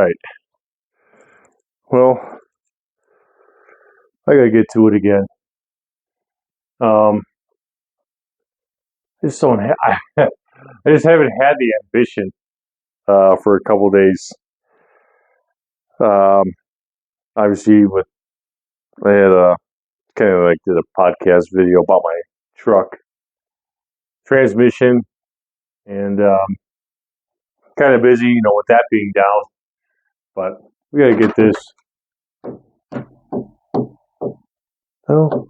right. Well, I gotta get to it again. I just don't. I just haven't had the ambition for a couple days. Um, Obviously, with I had a kind of like did a podcast video about my truck transmission, and kind of busy, with that being down. But we gotta get this. Oh,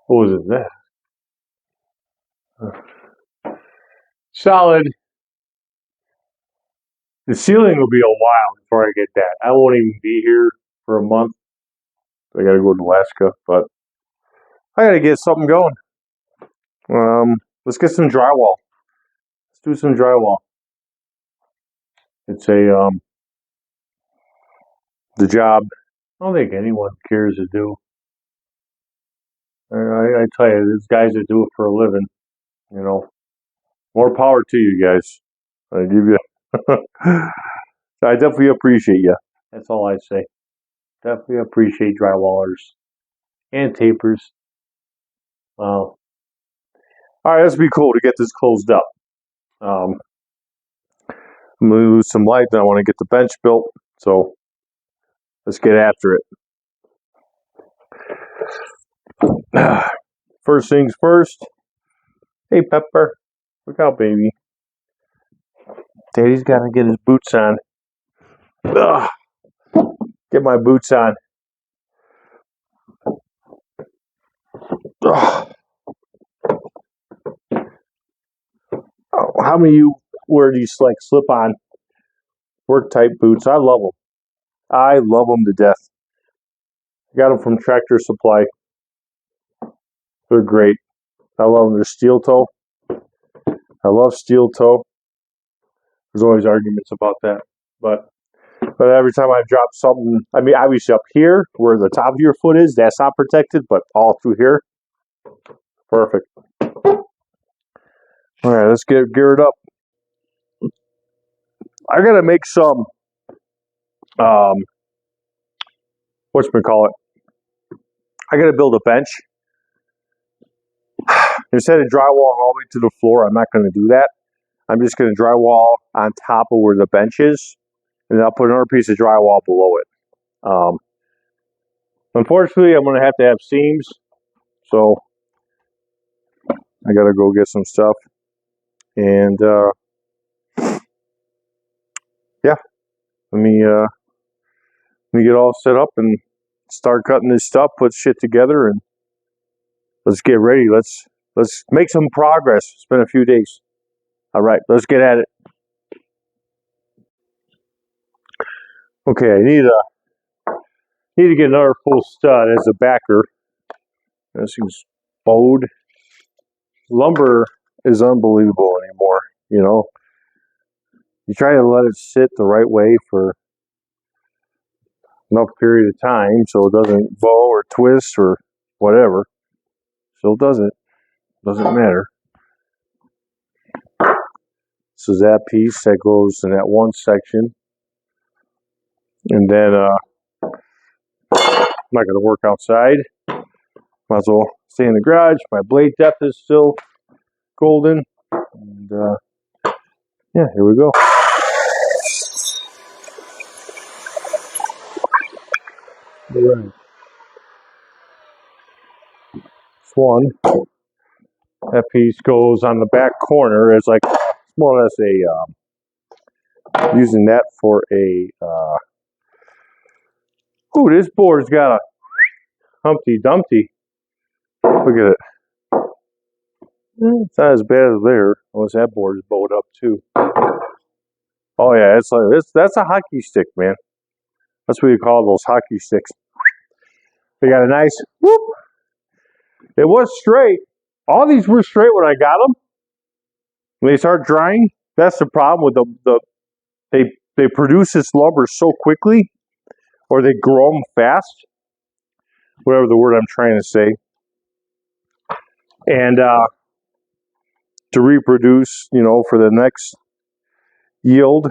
what was it? That solid. The ceiling will be a while before I get that. I won't even be here for a month. I gotta go to Alaska, but I gotta get something going. Let's get some drywall. Let's do some drywall. It's the job. I don't think anyone cares to do. I tell you, there's guys that do it for a living. More power to you guys. I give you. I definitely appreciate you. That's all I say. Definitely appreciate drywallers and tapers. All right, this would be cool to get this closed up. I'm gonna lose some light, and I want to get the bench built. So let's get after it. First things first. Hey, Pepper, look out, baby. Daddy's got to get his boots on. Ugh. Get my boots on. Ugh. Oh, how many of you wear these like slip-on work type boots? I love them. I love them to death. I got them from Tractor Supply. They're great. I love them. They're steel toe. I love steel toe. There's always arguments about that, but every time I drop something, I mean, obviously up here where the top of your foot is, that's not protected, but all through here, perfect. All right, let's get geared up. I gotta make some, whatchamacallit. I gotta build a bench. Instead of drywalling all the way to the floor, I'm not gonna do that. I'm just gonna drywall on top of where the bench is, and then I'll put another piece of drywall below it. Unfortunately, I'm gonna have to have seams, so I gotta go get some stuff. And yeah, let me get all set up and start cutting this stuff, put shit together, and let's get ready. Let's make some progress. It's been a few days. All right, let's get at it. Okay, I need to get another full stud as a backer. This is bowed. Lumber is unbelievable anymore. You try to let it sit the right way for enough period of time so it doesn't bow or twist or whatever. Still doesn't matter. This is that piece that goes in that one section, and then I'm not going to work outside. Might as well stay in the garage. My blade depth is still golden, and yeah, here we go. All right. This one, that piece goes on the back corner. It's like more or less using that for a. Ooh, this board's got a Humpty Dumpty. Look at it. It's not as bad as there, unless that board is bowed up too. Oh yeah, it's like that's a hockey stick, man. That's what you call those hockey sticks. They got a nice whoop. It was straight. All these were straight when I got them. When they start drying, that's the problem with they produce this lumber so quickly, or they grow them fast. Whatever the word I'm trying to say. And to reproduce, you know, for the next yield.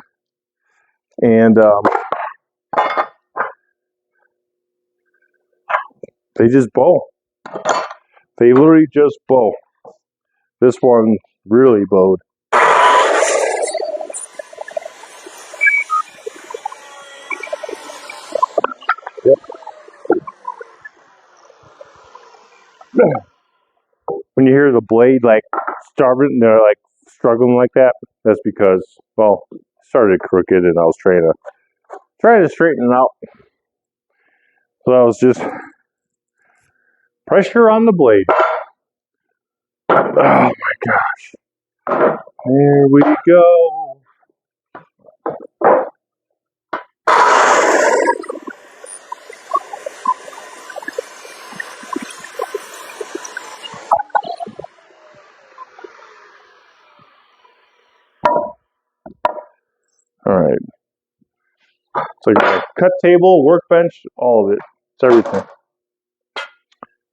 And they just bow. They literally just bow. This one really bowed. Yep. When you hear the blade like starving, they're like struggling like that, that's because, well, it started crooked and I was trying to straighten it out. So I was just pressure on the blade. Oh my gosh. Here we go. All right. So you got a cut table, workbench, all of it. It's everything.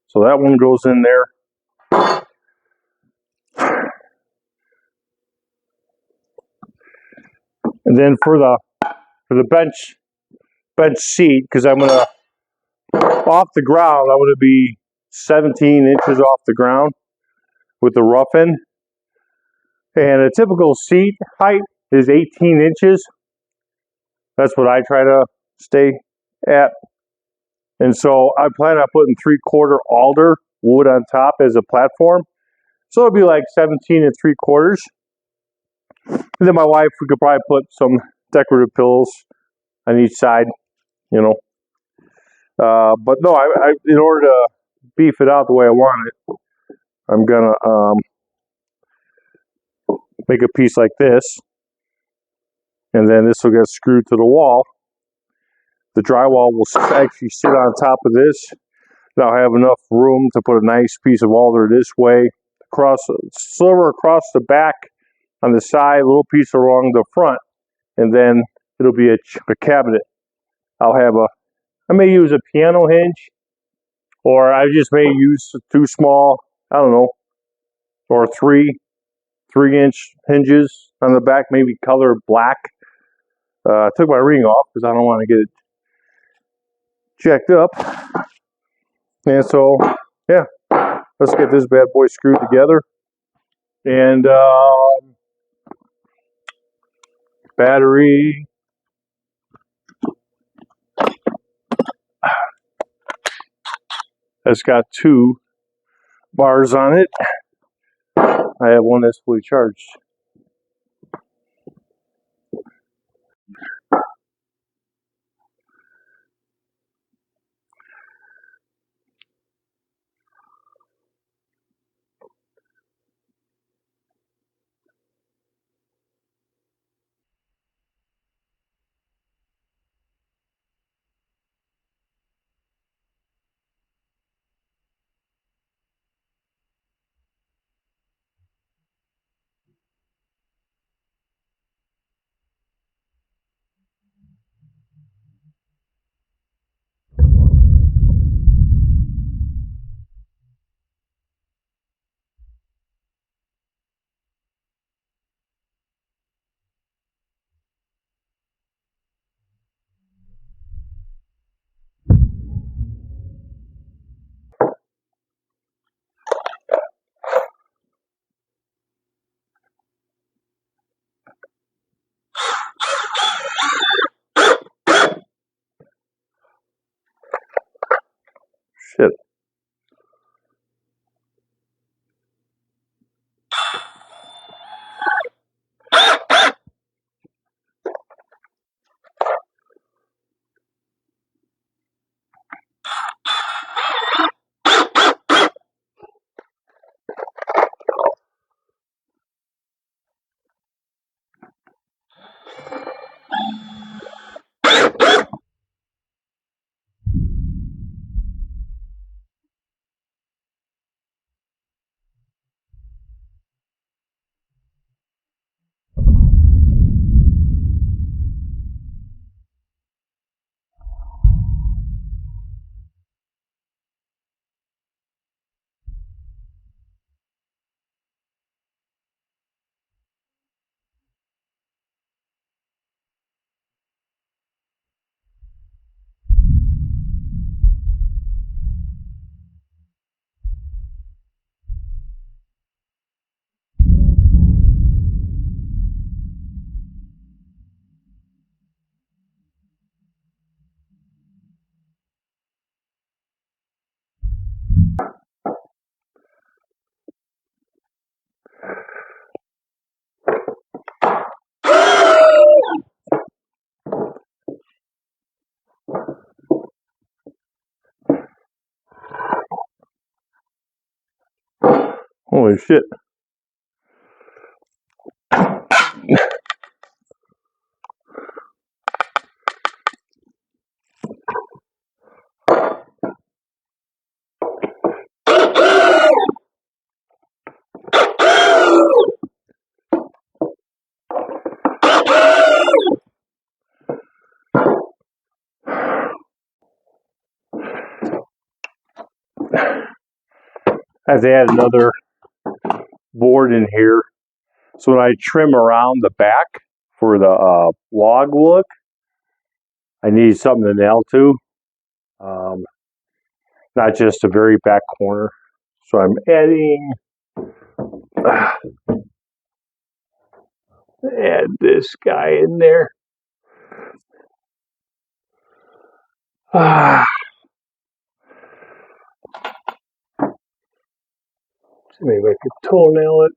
So that one goes in there. And then for the bench seat, because I'm gonna off the ground, I'm gonna be 17 inches off the ground with the rough end. And a typical seat height is 18 inches. That's what I try to stay at. And so I plan on putting 3/4 alder wood on top as a platform. So it'll be like 17 3/4. And then my wife, we could probably put some decorative pillows on each side, you know. But no, I in order to beef it out the way I want it, I'm gonna make a piece like this, and then this will get screwed to the wall. The drywall will actually sit on top of this. Now I have enough room to put a nice piece of alder this way, across silver across the back on the side, a little piece along the front, and then it'll be a cabinet. I may use a piano hinge, or I just may use 2 small, I don't know, or 3-inch hinges on the back, maybe color black. I took my ring off because I don't want to get it jacked up. And so, yeah, let's get this bad boy screwed together. And battery. It's got 2 bars on it. I have one that's fully charged. Oh shit. I have to add another board in here. So when I trim around the back for the log look, I need something to nail to. Not just a very back corner. So I'm adding, add this guy in there. Maybe I could toenail it.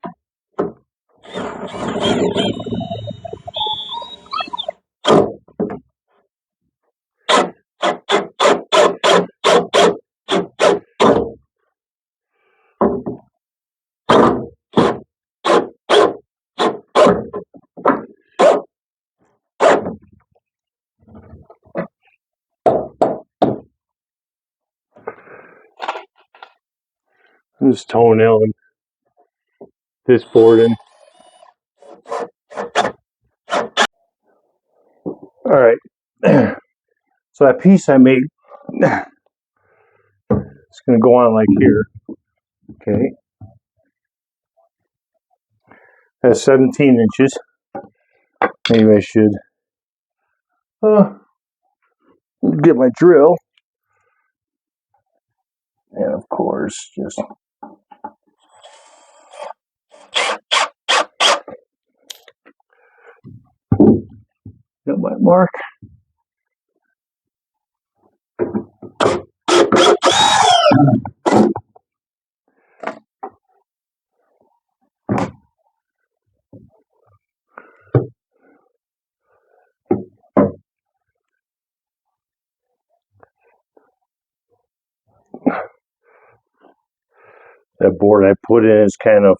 I'm just toenailing this board in. All right. So that piece I made, it's going to go on like here. Okay. That's 17 inches. Maybe I should get my drill. And of course, just got my mark. That board I put in is kind of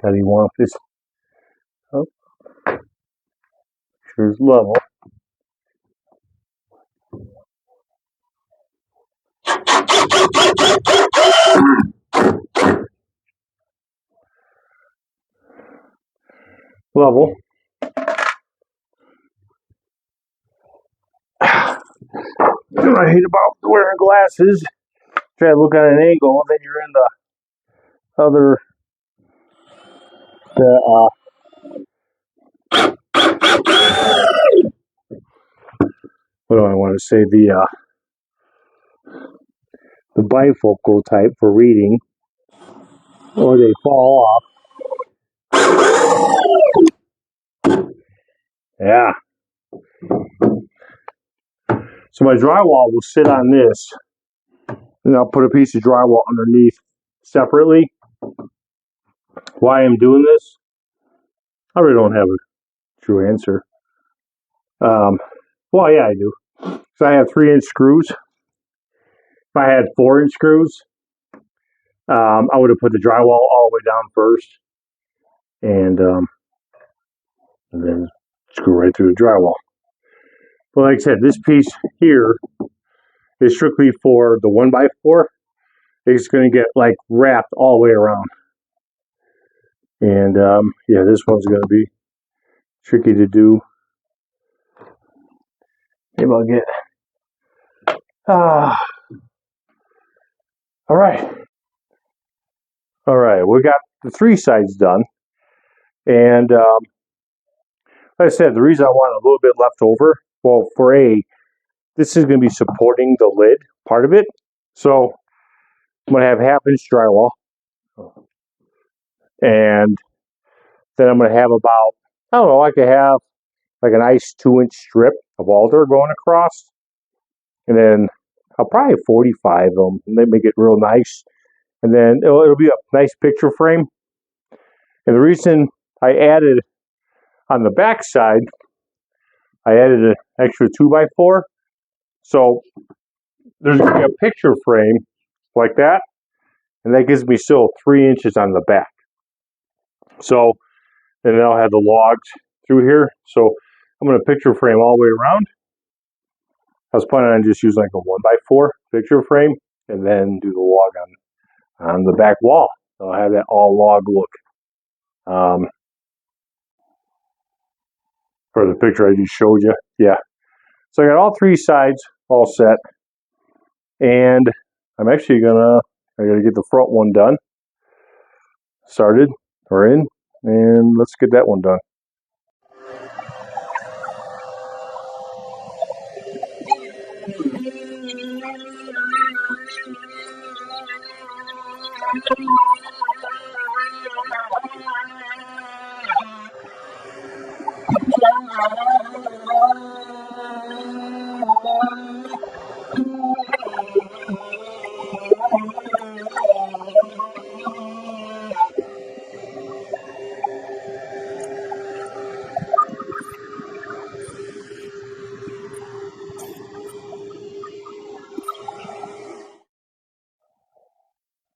gotta want this up. Sure it's level. Level. You know what I hate about wearing glasses? Try to look at an angle, and then you're in the other. What do I want to say? The bifocal type for reading, or they fall off. Yeah. So my drywall will sit on this, and I'll put a piece of drywall underneath separately. Why I'm doing this, I really don't have a true answer. Well, yeah, I do. So I have 3-inch screws. If I had 4-inch screws, I would have put the drywall all the way down first, and then screw right through the drywall. But like I said, this piece here is strictly for the 1x4. It's going to get like wrapped all the way around. And yeah, this one's going to be tricky to do. Maybe I'll get. All right. All right. We got the 3 sides done. And like I said, the reason I want a little bit left over, well, this is going to be supporting the lid part of it. So I'm going to have 1/2-inch drywall. And then I'm going to have about, I don't know, I could have like a nice 2-inch strip of alder going across. And then I'll probably 45 of them, and they make it real nice. And then it'll be a nice picture frame. And the reason I added on the back side, I added an extra 2x4. So there's going to be a picture frame like that, and that gives me still 3 inches on the back. So, and then I'll have the logs through here. So I'm going to picture frame all the way around. I was planning on just using like a 1x4 picture frame and then do the log on the back wall. So I'll have that all log look. For the picture I just showed you. Yeah. So I got all 3 sides all set. And I'm actually I gotta get the front one done. Started or in. And let's get that one done.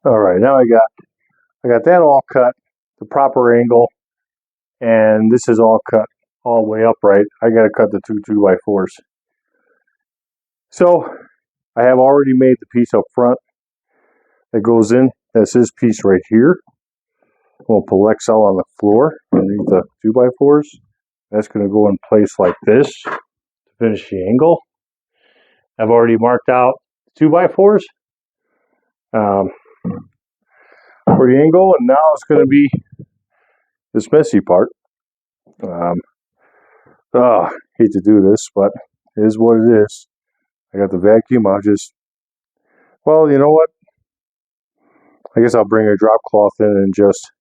All right, now I got that all cut, the proper angle, and this is all cut all the way upright. I got to cut the 2x4s. So I have already made the piece up front that goes in. That's this piece right here. We'll pull XL on the floor underneath the 2x4s. That's going to go in place like this to finish the angle. I've already marked out 2x4s for the angle, and now it's going to be this messy part. Hate to do this, but it is what it is. I got the vacuum. Well, you know what? I guess I'll bring a drop cloth in and just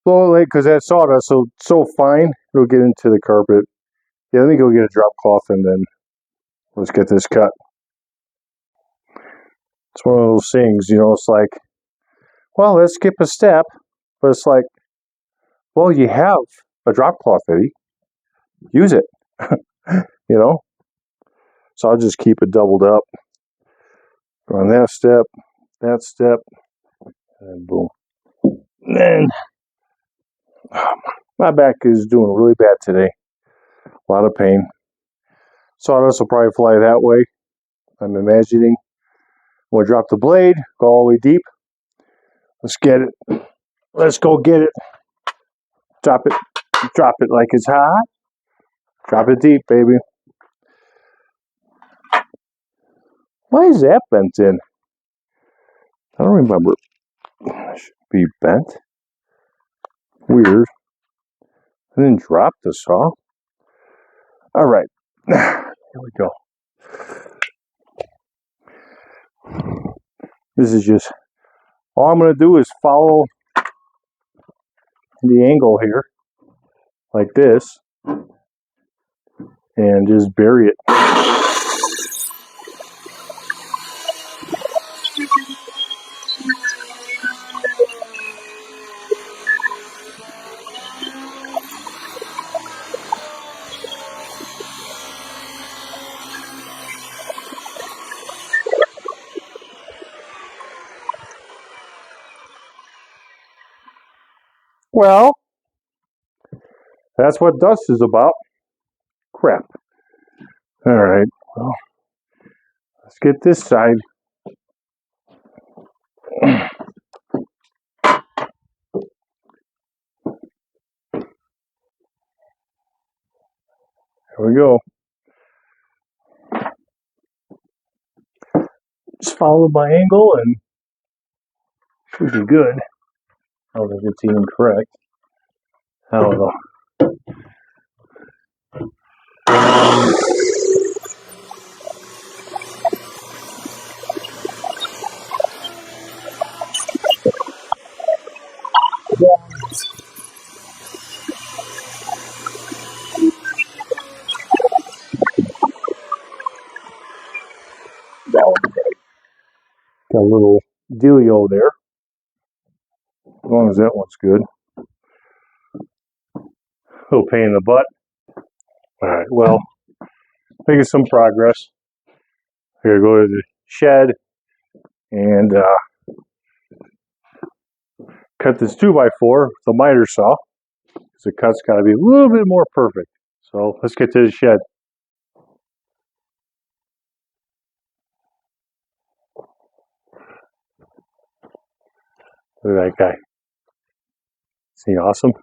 blow it, because that sawdust is so fine, it'll get into the carpet. Yeah, let me go get a drop cloth and then let's get this cut. It's one of those things, it's like, well, let's skip a step, but it's like, well, you have a drop cloth, Eddie. Use it, So I'll just keep it doubled up. Go on that step, and boom. And then my back is doing really bad today. A lot of pain. Sawdust will probably fly that way. I'm imagining. We'll drop the blade, go all the way deep. Let's get it. Let's go get it. Drop it like it's hot. Drop it deep, baby. Why is that bent in? I don't remember. It should be bent. Weird. I didn't drop the saw. All right. Here we go. This is just, all I'm going to do is follow the angle here, like this, and just bury it. Well, that's what dust is about. Crap. All right. Well, let's get this side. Here we go. Just follow my angle and should be good. I don't think it's even correct. I don't know. That one's right. Got a little dealio there. As long as that one's good. A little pain in the butt. All right, well, making some progress. Here, go to shed and cut this 2x4 with a miter saw. Because the cut's got to be a little bit more perfect. So let's get to the shed. Look at that guy. Is he awesome?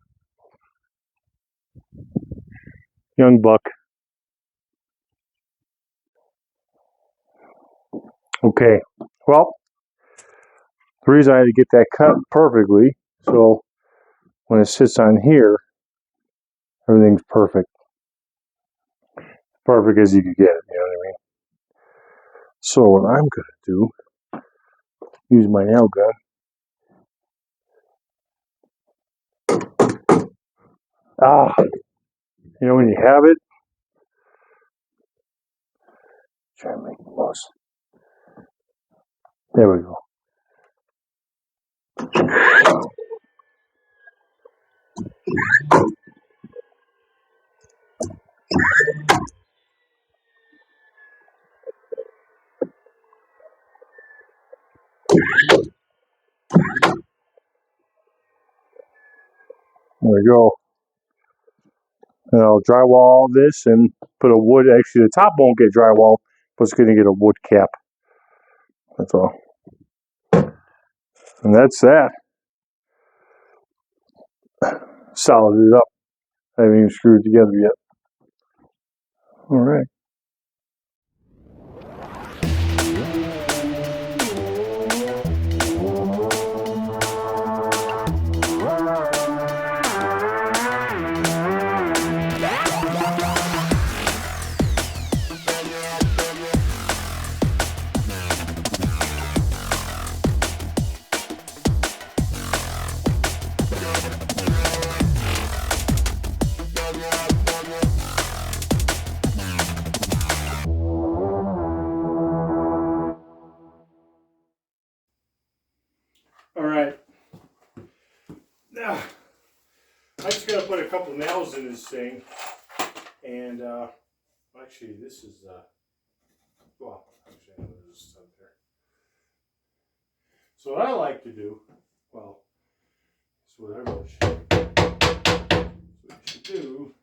Young buck. Okay, well, the reason I had to get that cut perfectly, so when it sits on here, everything's perfect. Perfect as you could get it, you know what I mean? So what I'm going to do, use my nail gun. You know when you have it, try to make the most. There we go. There we go. And I'll drywall this and put a wood. Actually, the top won't get drywall, but it's going to get a wood cap. That's all. And that's that. Solid it up. I haven't even screwed it together yet. All right. All right. Now, I just got to put a couple nails in this thing. And actually, this is, well, actually, I know there's a stud there. So what I like to do, well, it's what everyone should do.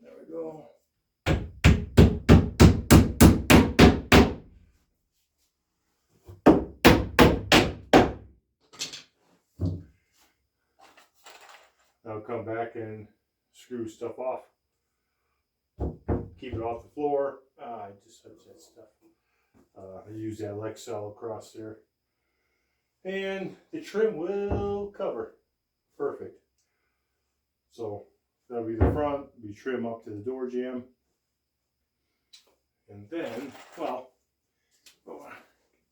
There we go. I'll come back and screw stuff off. Keep it off the floor. I just touched that stuff. I use that Lexel across there. And the trim will cover. Perfect. So that'll be the front, be trim up to the door jamb. And then, well,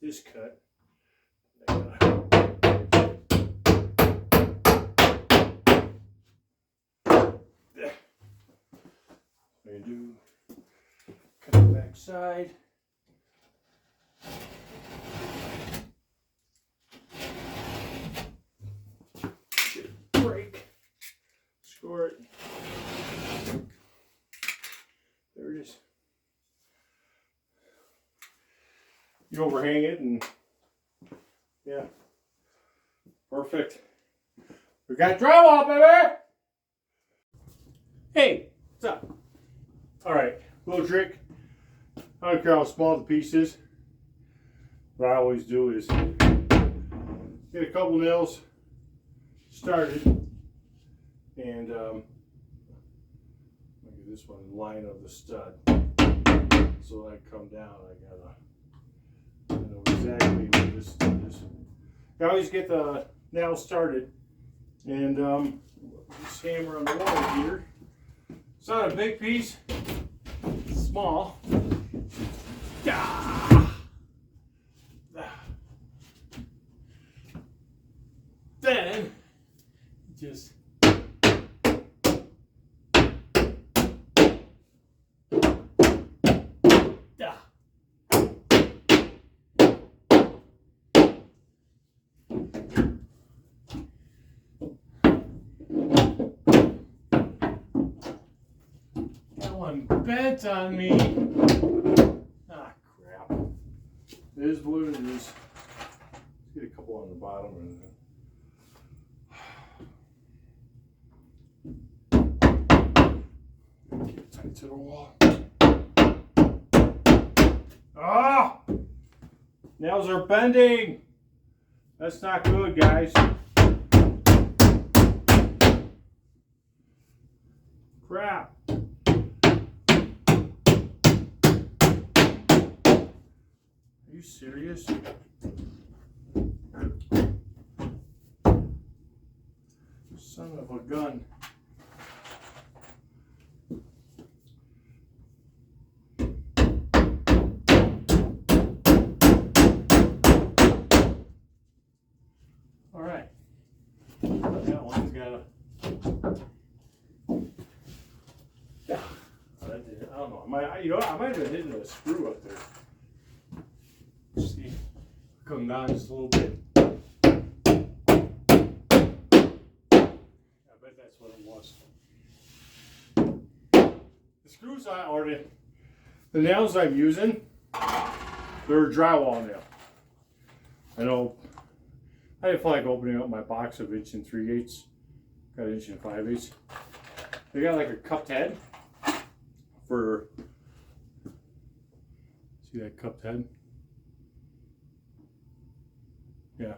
this cut. I do cut the back side. Break. Score it. There it is. You overhang it and yeah. Perfect. We got drywall, baby! Hey, what's up? Alright, little trick. I don't care how small the piece is. What I always do is get a couple nails started and look at this one, line of the stud. So when I come down, I know exactly where this stud is. I always get the nail started and this hammer on the wall here. It's not a big piece, it's small. Then just That one bent on me. Ah, crap. It is what it is. Let's get a couple on the bottom. And keep it tight to the wall. Ah! Nails are bending. That's not good, guys. Crap. Are you serious? Son of a gun. All right. That one's got a. Yeah. I don't know. I might have been hitting a screw up there. See, come down just a little bit. I bet that's what it was. The screws the nails I'm using, they're a drywall nail. I know. I didn't feel like opening up my box of 1 3/8. Got 1 5/8. They got like a cupped head for. See that cupped head? Yeah.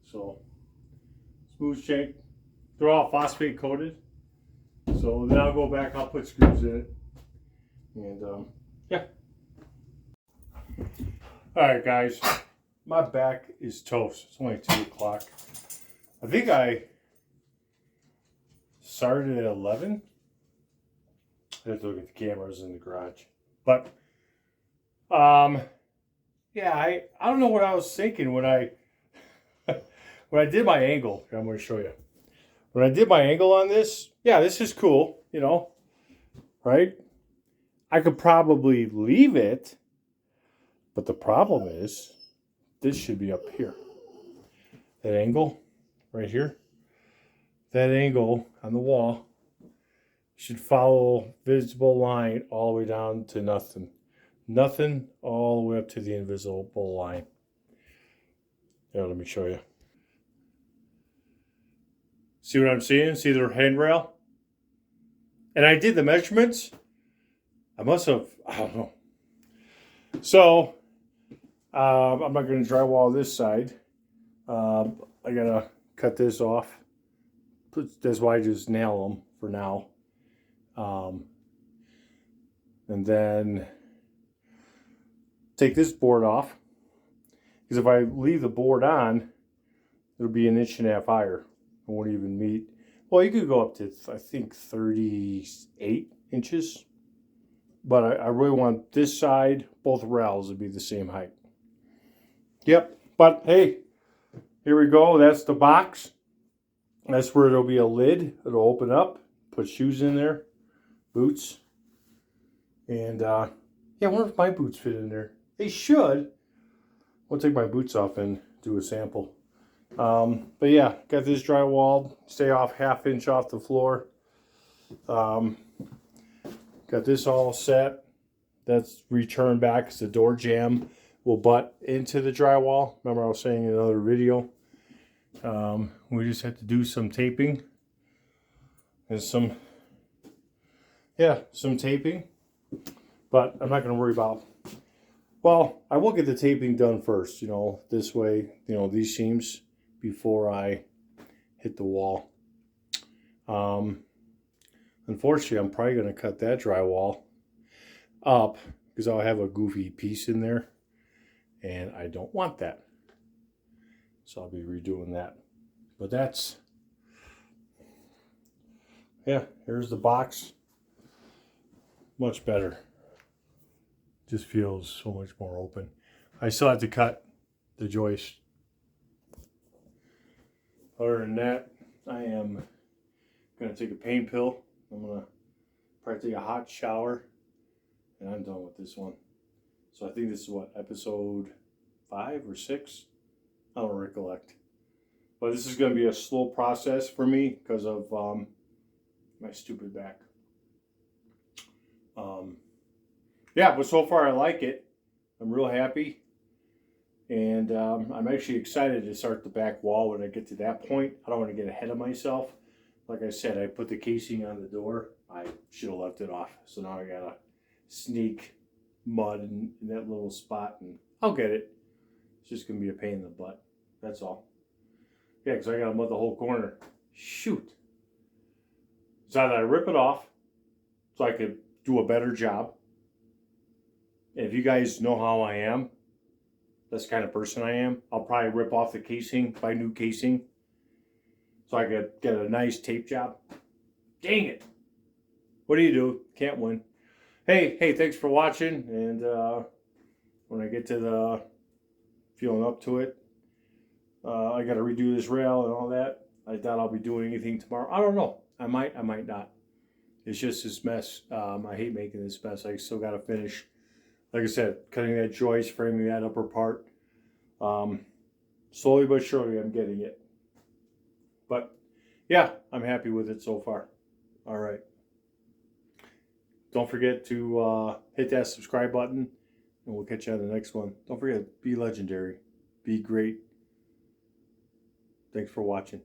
So smooth shank. They're all phosphate coated. So then I'll go back. I'll put screws in it. And yeah. All right, guys. My back is toast. It's only 2 o'clock. I think I started at 11. I have to look at the cameras in the garage. But yeah, I don't know what I was thinking when I when I did my angle. I'm going to show you. When I did my angle on this, yeah, this is cool, you know, right? I could probably leave it, but the problem is this should be up here. That angle right here, that angle on the wall should follow visible line all the way down to nothing. Nothing all the way up to the invisible line. Yeah, let me show you. See what I'm seeing? See their handrail? And I did the measurements. I must have, I don't know. So, I'm not going to drywall this side. I got to cut this off. That's why I just nail them for now. And then take this board off. Because if I leave the board on, it'll be 1.5 inches higher. It won't even meet. Well, you could go up to, I think, 38 inches. But I really want this side, both rails, to be the same height. Yep. But hey, here we go. That's the box. That's where there'll be a lid. It'll open up. Put shoes in there. Boots. And yeah, I wonder if my boots fit in there. They should. I'll take my boots off and do a sample. But yeah, got this drywall. Stay off 1/2 inch off the floor. Got this all set. That's returned back because the door jamb will butt into the drywall. Remember I was saying in another video. We just have to do some taping. And some taping. But I'm not going to worry about. Well, I will get the taping done first, you know, this way, you know, these seams before I hit the wall. Unfortunately, I'm probably going to cut that drywall up because I'll have a goofy piece in there and I don't want that. So I'll be redoing that. But that's, yeah, here's the box. Much better. Just feels so much more open. I still have to cut the joist. Other than that, I am going to take a pain pill. I'm going to probably take a hot shower. And I'm done with this one. So I think this is what, episode 5 or 6. I don't recollect. But this is going to be a slow process for me because of my stupid back. Yeah, but so far I like it. I'm real happy. And I'm actually excited to start the back wall when I get to that point. I don't want to get ahead of myself. Like I said, I put the casing on the door. I should have left it off. So now I got to sneak mud in that little spot, and I'll get it. It's just going to be a pain in the butt. That's all. Yeah, because I got to mud the whole corner. Shoot. So either I rip it off so I could do a better job. And if you guys know how I am, that's the kind of person I am, I'll probably rip off the casing, buy new casing, so I could get a nice tape job. Dang it. What do you do? Can't win. Hey, thanks for watching. And when I get to the feeling up to it, I got to redo this rail and all that. I doubt I'll be doing anything tomorrow. I don't know. I might not. It's just this mess. I hate making this mess. I still got to finish. Like I said, cutting that joist, framing that upper part. Slowly but surely, I'm getting it. But yeah, I'm happy with it so far. All right. Don't forget to hit that subscribe button, and we'll catch you on the next one. Don't forget, be legendary. Be great. Thanks for watching.